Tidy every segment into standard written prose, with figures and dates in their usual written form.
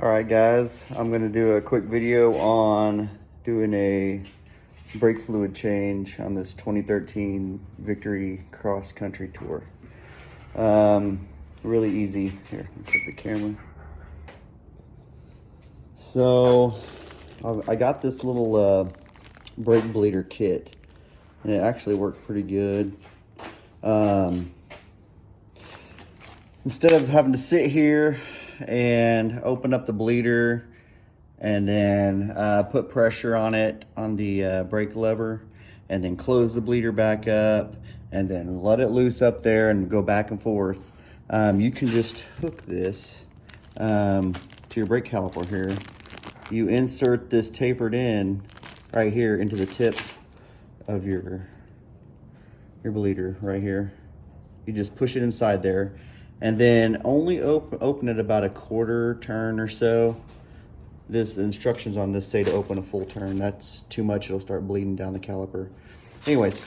All right, guys, I'm going to do a quick video on doing a brake fluid change on this 2013 Victory cross country tour. Really easy. Here, let me flip the camera. So I got this little brake bleeder kit, and it actually worked pretty good. Instead of having to sit here and open up the bleeder and then put pressure on it on the brake lever and then close the bleeder back up and then let it loose up there and go back and forth, you can just hook this to your brake caliper here. You insert this tapered in right here into the tip of your bleeder right here. You just push it inside there and then only open it about a quarter turn or so. The instructions on this say to open a full turn. That's too much, it'll start bleeding down the caliper. Anyways,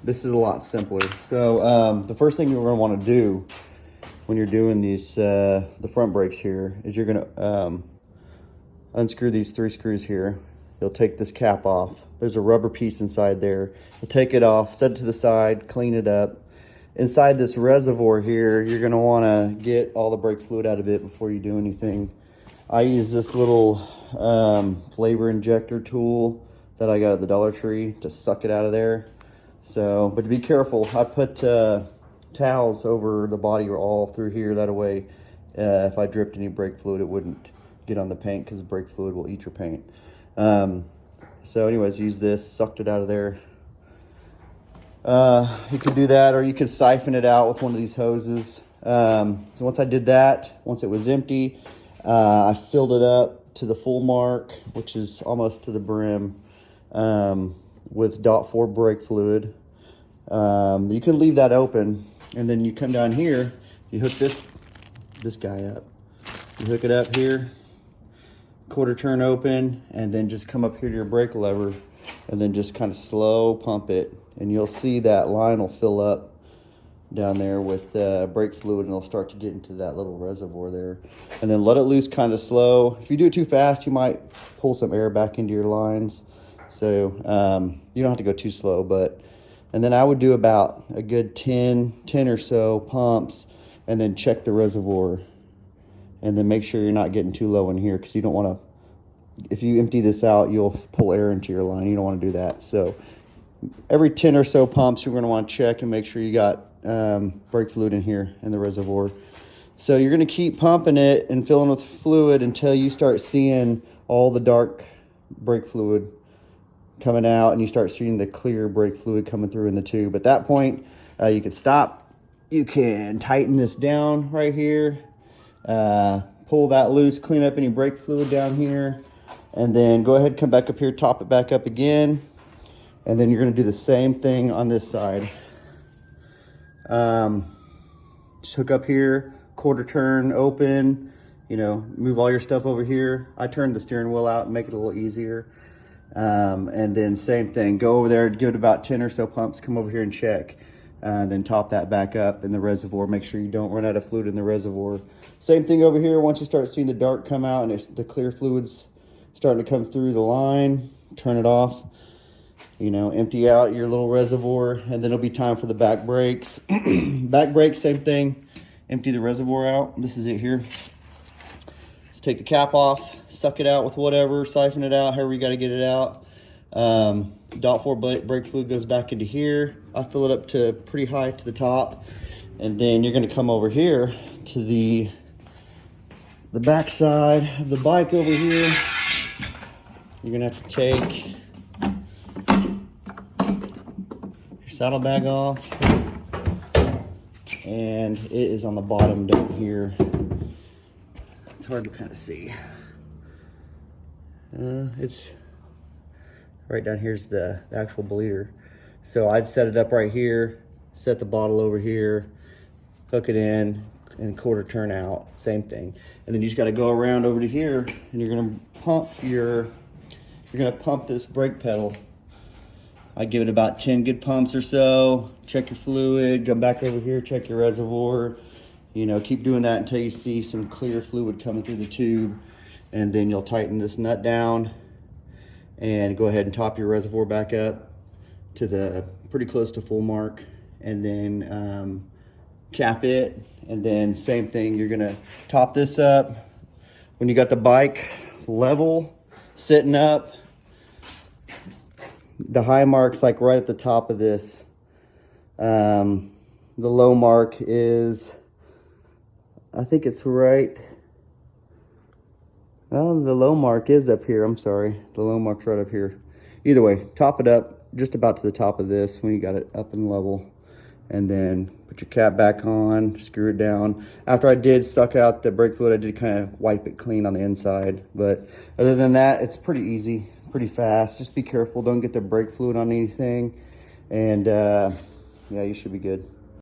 this is a lot simpler. So the first thing you're gonna wanna do when you're doing these, the front brakes here, is you're gonna unscrew these 3 screws here. You'll take this cap off. There's a rubber piece inside there. You'll take it off, set it to the side, clean it up. Inside this reservoir here, you're gonna wanna get all the brake fluid out of it before you do anything. I use this little flavor injector tool that I got at the Dollar Tree to suck it out of there. So, but to be careful, I put towels over the body or all through here. That way, if I dripped any brake fluid, it wouldn't get on the paint because brake fluid will eat your paint. So anyways, use this, sucked it out of there. You could do that, or you could siphon it out with one of these hoses. So once I did that, once it was empty, I filled it up to the full mark, which is almost to the brim, with .4 brake fluid. You can leave that open, and then you come down here, you hook this guy up. You hook it up here, quarter turn open, and then just come up here to your brake lever and then just kind of slow pump it, and you'll see that line will fill up down there with brake fluid, and it'll start to get into that little reservoir there. And then let it loose kind of slow. If you do it too fast, you might pull some air back into your lines. So you don't have to go too slow, and then I would do about a good 10 or so pumps, and then check the reservoir. And then make sure you're not getting too low in here, because you don't want to, if you empty this out, you'll pull air into your line. You don't want to do that. So every 10 or so pumps, you're going to want to check and make sure you got brake fluid in here in the reservoir. So you're going to keep pumping it and filling with fluid until you start seeing all the dark brake fluid coming out, and you start seeing the clear brake fluid coming through in the tube. At that point, you can stop. You can tighten this down right here. Pull that loose, clean up any brake fluid down here, and then go ahead, come back up here, top it back up again, and then you're going to do the same thing on this side. Just hook up here, quarter turn open, move all your stuff over here. I turned the steering wheel out and make it a little easier. And then same thing, go over there, give it about 10 or so pumps, come over here and check. Then top that back up in the reservoir. Make sure you don't run out of fluid in the reservoir. Same thing over here. Once you start seeing the dark come out and the clear fluids starting to come through the line, turn it off. Empty out your little reservoir, and then it'll be time for the back brakes. Back brakes, same thing. Empty the reservoir out. This is it here. Just take the cap off, suck it out with whatever, siphon it out, however you got to get it out. .4 brake fluid goes back into here. I fill it up to pretty high to the top, and then you're going to come over here to the back side of the bike over here. You're going to have to take your saddlebag off, and it is on the bottom down here. It's hard to kind of see. It's right down here's the actual bleeder. So I'd set it up right here, set the bottle over here, hook it in, and quarter turn out, same thing. And then you just got to go around over to here, and you're gonna pump this brake pedal. I give it about 10 good pumps or so, check your fluid, come back over here, check your reservoir, You know, keep doing that until you see some clear fluid coming through the tube, and then you'll tighten this nut down and go ahead and top your reservoir back up to the pretty close to full mark, and then cap it. And then same thing, you're gonna top this up when you got the bike level sitting up. The high mark's like right at the top of this. The low mark is, I think it's right, oh, the low mark is up here, I'm sorry. The low mark's right up here. Either way, top it up just about to the top of this when you got it up and level. And then put your cap back on, screw it down. After I did suck out the brake fluid, I did kind of wipe it clean on the inside. But other than that, it's pretty easy, pretty fast. Just be careful, don't get the brake fluid on anything. And yeah, you should be good.